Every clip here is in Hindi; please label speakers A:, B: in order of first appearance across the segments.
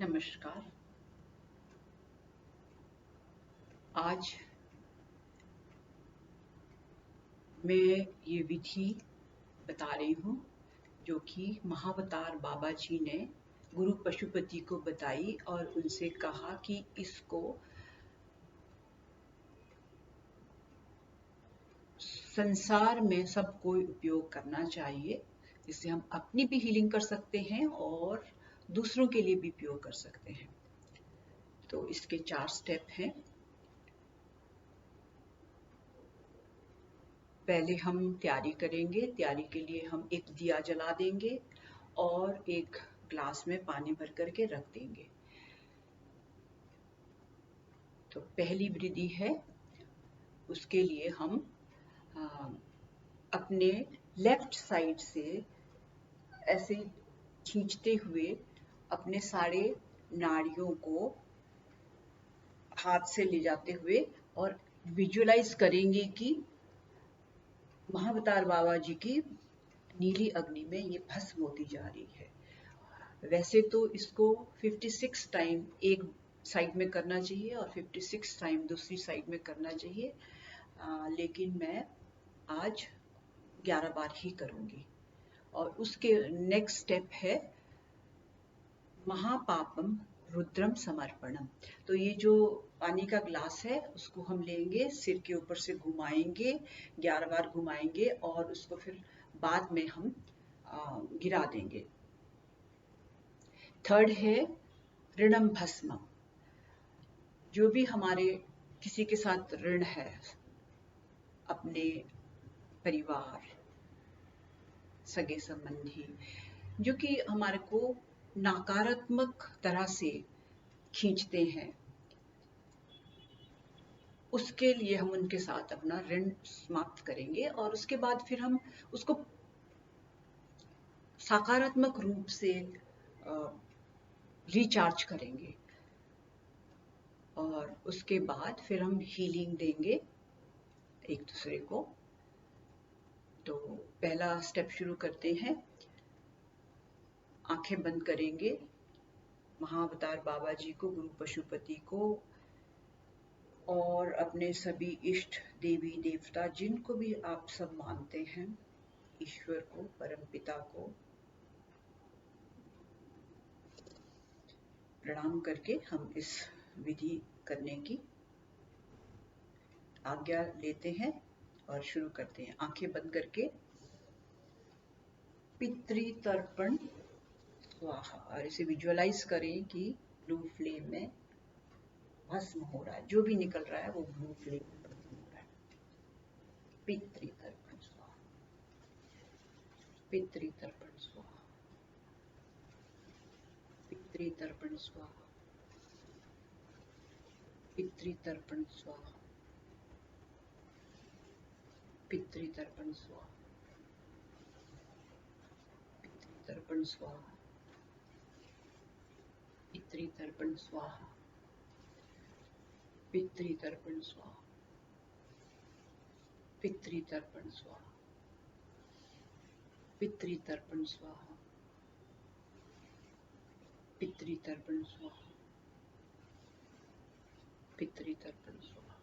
A: नमस्कार। आज मैं ये विधि बता रही हूँ जो कि महाअवतार बाबा जी ने गुरु पशुपति को बताई और उनसे कहा कि इसको संसार में सबको उपयोग करना चाहिए, जिससे हम अपनी भी हीलिंग कर सकते हैं और दूसरों के लिए भी उपयोग कर सकते हैं। तो इसके 4 स्टेप हैं। पहले हम तैयारी करेंगे। तैयारी के लिए हम एक दिया जला देंगे और एक ग्लास में पानी भर करके रख देंगे। तो पहली विधि है, उसके लिए हम अपने लेफ्ट साइड से ऐसे खींचते हुए अपने सारे नाड़ियों को हाथ से ले जाते हुए और विजुअलाइज करेंगे कि महाअवतार बाबा जी की नीली अग्नि में ये भस्म होती जा रही है। वैसे तो इसको 56 टाइम एक साइड में करना चाहिए और 56 टाइम दूसरी साइड में करना चाहिए, लेकिन मैं आज 11 बार ही करूंगी। और उसके नेक्स्ट स्टेप है महापापम रुद्रम समर्पणम। तो ये जो पानी का ग्लास है उसको हम लेंगे, सिर के ऊपर से घुमाएंगे, 11 बार घुमाएंगे और उसको फिर बाद में हम गिरा देंगे। थर्ड है ऋणम भस्मम। जो भी हमारे किसी के साथ ऋण है, अपने परिवार, सगे संबंधी, जो कि हमारे को नकारात्मक तरह से खींचते हैं, उसके लिए हम उनके साथ अपना ऋण समाप्त करेंगे और उसके बाद फिर हम उसको सकारात्मक रूप से रिचार्ज करेंगे और उसके बाद फिर हम हीलिंग देंगे एक दूसरे को। तो पहला स्टेप शुरू करते हैं। आंखें बंद करेंगे, महाअवतार बाबा जी को, गुरु पशुपति को और अपने सभी इष्ट देवी देवता, जिनको भी आप सब मानते हैं, ईश्वर को, परमपिता को प्रणाम करके हम इस विधि करने की आज्ञा लेते हैं और शुरू करते हैं। आंखें बंद करके पितृतर्पण स्वाहा, और इसे विजुअलाइज करें कि ब्लू फ्लेम में भस्म हो रहा है, जो भी निकल रहा है वो ब्लू फ्लेम में भस्म हो रहा है। पितृतर्पण स्वाहा, पितृतर्पण स्वाहा, पितृतर्पण स्वाहा, पितृतर्पण स्वाहा, पितृतर्पण स्वाहा, पितृतर्पण स्वाहा, पितृतर्पण स्वाहा, पितृतर्पण स्वाहा, पितृतर्पण स्वाहा, पितृतर्पण स्वाहा, पितृतर्पण स्वाहा, पितृतर्पण स्वाहा,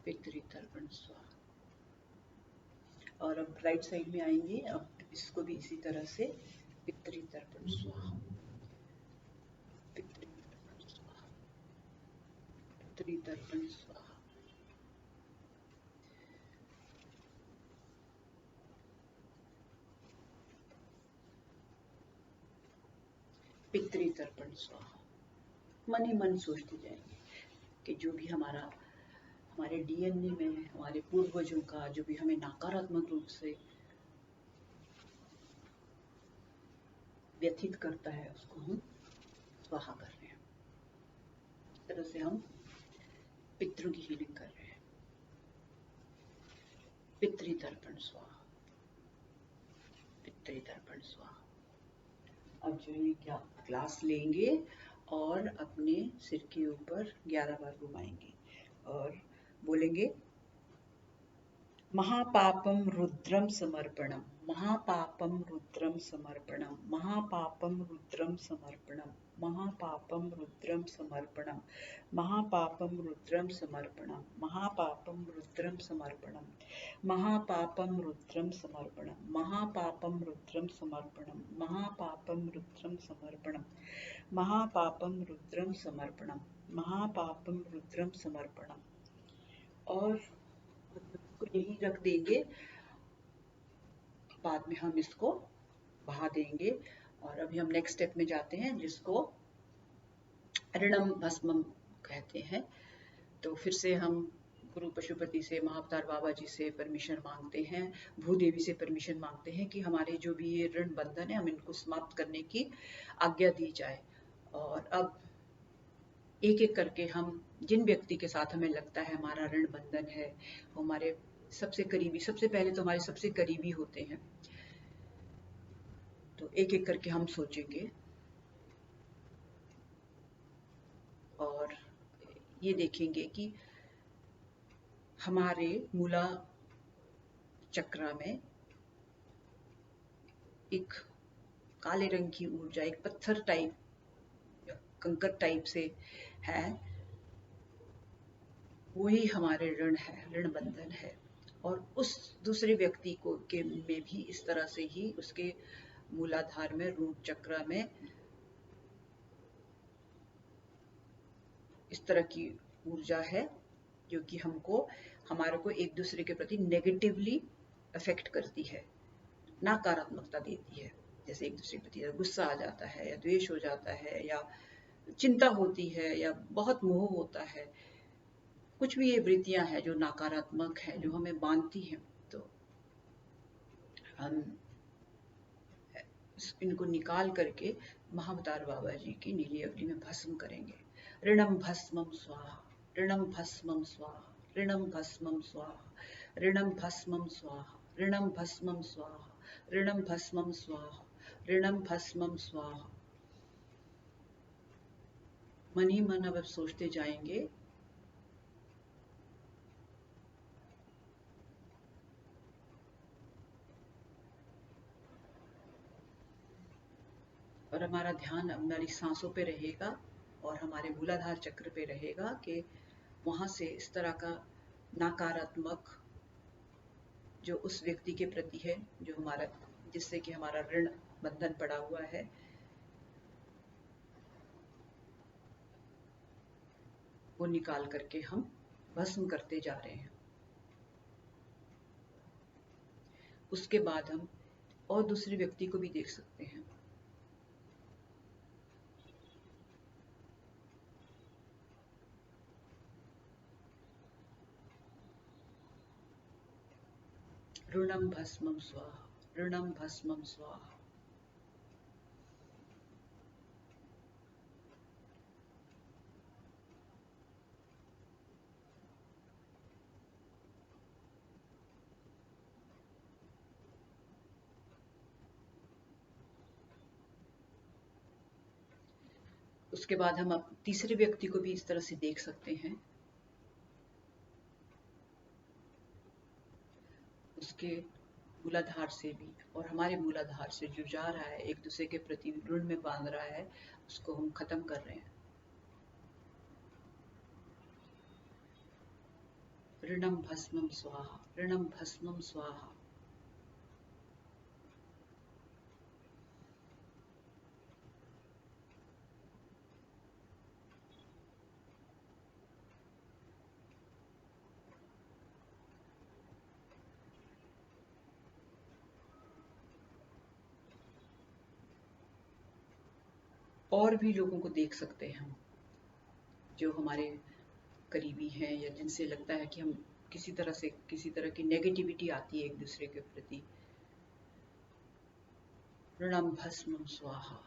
A: पितृतर्पण स्वाहा। और अब राइट साइड में आएंगे, अब इसको भी इसी तरह से पितृतर्पण स्वाहा, पितृतर्पण स्वाहा, पितृतर्पण स्वाहा, पितृतर्पण स्वाहा। मन ही मन सोचते जाएंगे कि जो भी हमारे डीएनए में हमारे पूर्वजों का जो भी हमें नकारात्मक रूप से व्यथित करता है, उसको हम स्वाहा कर रहे हैं। इस तरह से हम पितरों की हीलिंग कर रहे हैं। पितृतर्पण स्वाहा, पितृतर्पण स्वाहा। अब जो ये क्या ग्लास लेंगे और अपने सिर के ऊपर 11 बार घुमाएंगे और बोलेंगे महापापम रुद्रम समर्पणम, महापापम रुद्रम समर्पणम, महापापम रुद्रम समर्पणम, महापापम रुद्रम समर्पणम, महापापम रुद्रम समर्पणम, महापापम रुद्रम समर्पणम, महापापम रुद्रम समर्पणम, महापापम रुद्रम समर्पणम, महापापम रुद्रम समर्पणम, महापापम रुद्रम समर्पणम, महापापम रुद्रम समर्पणम। और इसको यही रख देंगे, बाद में हम इसको बहा देंगे। और अभी हम नेक्स्ट स्टेप में जाते हैं, जिसको ऋणम भस्मम कहते हैं। तो फिर से हम गुरु पशुपति से, महाअवतार बाबा जी से परमिशन मांगते हैं, भूदेवी से परमिशन मांगते हैं कि हमारे जो भी ये ऋण बंधन है, हम इनको समाप्त करने की आज्ञा दी जाए। और अब एक एक करके हम जिन व्यक्ति के साथ हमें लगता है हमारा ऋण बंधन है, वो हमारे सबसे करीबी, सबसे पहले तो हमारे सबसे करीबी होते हैं, तो एक एक करके हम सोचेंगे और ये देखेंगे कि हमारे मूला चक्र में एक काले रंग की ऊर्जा, एक पत्थर टाइप, कंकर टाइप से है, वही हमारे ऋण है, ऋण बंधन है। और उस दूसरे व्यक्ति को के में भी इस तरह से ही उसके मूलाधार में, रूट चक्र में इस तरह की ऊर्जा है जो कि हमको, हमारे को एक दूसरे के प्रति नेगेटिवली अफेक्ट करती है, नकारात्मकता देती है। जैसे एक दूसरे के प्रति गुस्सा आ जाता है, या द्वेष हो जाता है, या चिंता होती है, या बहुत मोह होता है, कुछ भी ये वृत्तियां हैं जो नकारात्मक है, जो हमें बांधती हैं, तो हम इनको निकाल करके महाअवतार बाबा जी की नीली अवली में भस्म करेंगे। ऋणम भस्मम स्वाहा, ऋणम भस्मम स्वाहा, ऋणम भस्मम स्वाहा, ऋणम भस्मम स्वाहा, ऋणम भस्मम स्वाहा, ऋणम भस्मम स्वाहा, ऋणम भस्मम स्वाहा। मन ही मन अब सोचते जाएंगे और हमारा ध्यान हमारी सांसों पे रहेगा और हमारे मूलाधार चक्र पे रहेगा कि वहां से इस तरह का नकारात्मक जो उस व्यक्ति के प्रति है, जो हमारा, जिससे कि हमारा ऋण बंधन पड़ा हुआ है, वो निकाल करके हम भस्म करते जा रहे हैं। उसके बाद हम और दूसरे व्यक्ति को भी देख सकते हैं। ऋणम भस्मम स्वाहा, ऋणम भस्मम स्वाहा। उसके बाद हम अब तीसरे व्यक्ति को भी इस तरह से देख सकते हैं। उसके मूलाधार से भी और हमारे मूलाधार से जो जा रहा है, एक दूसरे के प्रति ऋण में बांध रहा है, उसको हम खत्म कर रहे हैं। ऋणम भस्मम स्वाहा, ऋणम भस्मम स्वाहा। और भी लोगों को देख सकते हैं हम, जो हमारे करीबी हैं, या जिनसे लगता है कि हम किसी तरह से, किसी तरह की नेगेटिविटी आती है एक दूसरे के प्रति। ऋणम भस्मम स्वाहा।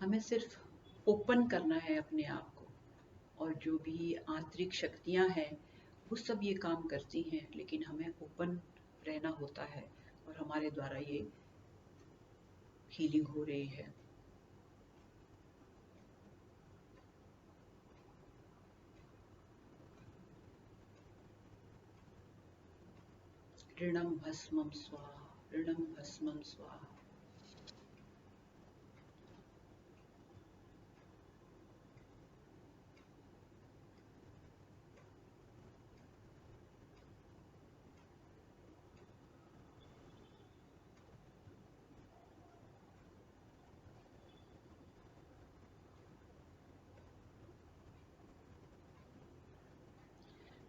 A: हमें सिर्फ ओपन करना है अपने आप को, और जो भी आंतरिक शक्तियां हैं वो सब ये काम करती हैं, लेकिन हमें ओपन रहना होता है और हमारे द्वारा ये हीलिंग हो रही है। ऋणम भस्मम स्वाहा, ऋणम भस्मम स्वाहा।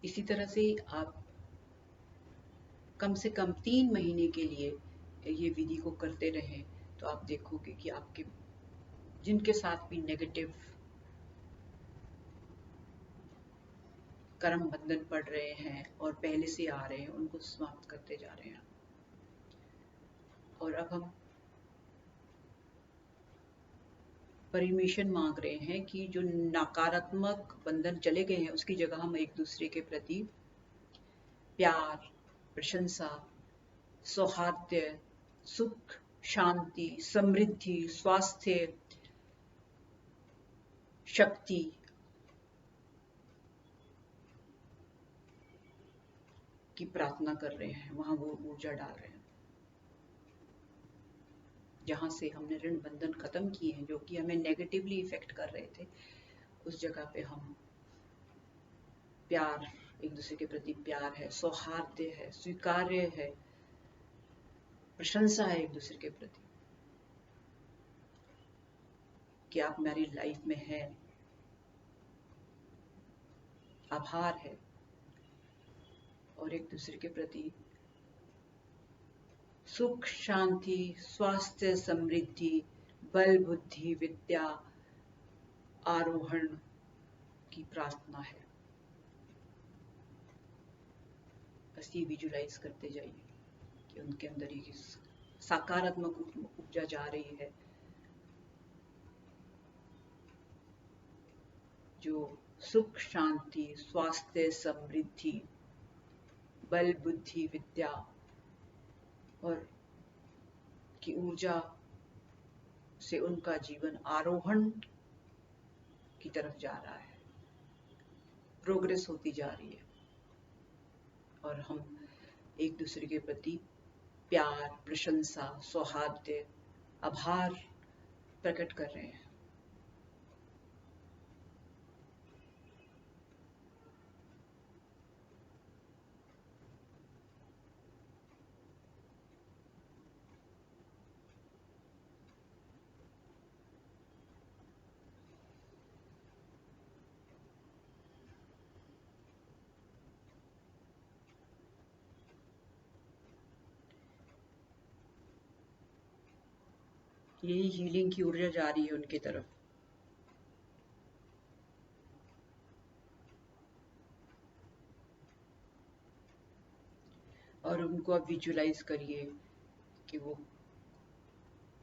A: इसी तरह से आप कम से कम 3 महीने के लिए ये विधि को करते रहें, तो आप देखोगे कि आपके जिनके साथ भी नेगेटिव कर्म बंधन पड़ रहे हैं और पहले से आ रहे हैं, उनको समाप्त करते जा रहे हैं। और अब हम परमिशन मांग रहे हैं कि जो नकारात्मक बंधन चले गए हैं उसकी जगह हम एक दूसरे के प्रति प्यार, प्रशंसा, सौहार्द, सुख, शांति, समृद्धि, स्वास्थ्य, शक्ति की प्रार्थना कर रहे हैं, वहां वो ऊर्जा डाल रहे हैं। जहां से हमने ऋण बंधन खत्म किए हैं जो कि हमें नेगेटिवली इफेक्ट कर रहे थे, उस जगह पे हम प्यार, एक दूसरे के प्रति प्यार है, सौहार्द है, स्वीकार्य है, प्रशंसा है एक दूसरे के प्रति कि आप मेरी लाइफ में हैं, आभार है, और एक दूसरे के प्रति सुख, शांति, स्वास्थ्य, समृद्धि, बल, बुद्धि, विद्या, आरोहण की प्रार्थना है। बस ये विजुलाइज करते जाइए कि उनके अंदर ये सकारात्मक ऊर्जा जा रही है जो सुख, शांति, स्वास्थ्य, समृद्धि, बल, बुद्धि, विद्या और की ऊर्जा से उनका जीवन आरोहण की तरफ जा रहा है, प्रोग्रेस होती जा रही है। और हम एक दूसरे के प्रति प्यार, प्रशंसा, सौहार्द, आभार प्रकट कर रहे हैं। यही हीलिंग की ऊर्जा जा रही है उनकी तरफ। और उनको अब विजुलाइज करिए कि वो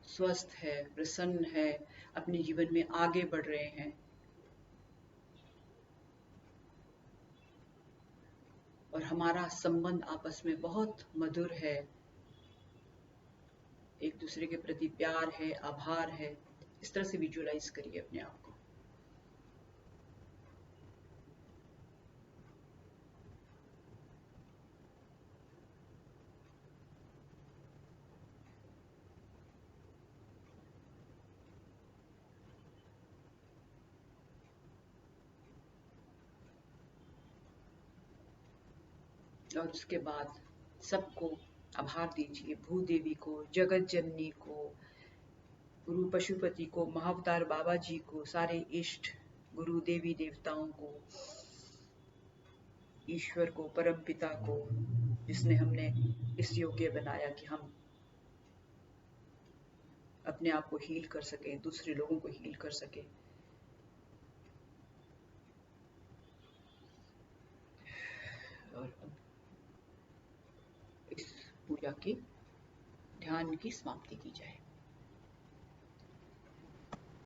A: स्वस्थ है, प्रसन्न है, अपने जीवन में आगे बढ़ रहे हैं और हमारा संबंध आपस में बहुत मधुर है, एक दूसरे के प्रति प्यार है, आभार है। इस तरह से विजुलाइज करिए अपने आप को। और उसके बाद सबको आभार दीजिए, भूदेवी को, जगत जननी को, गुरु पशुपति को, महाअवतार बाबा जी को, सारे इष्ट गुरु देवी देवताओं को, ईश्वर को, परम पिता को, जिसने हमने इस योग्य बनाया कि हम अपने आप को हील कर सके, दूसरे लोगों को हील कर सके। और अब इस पूजा की ध्यान की समाप्ति की जाए।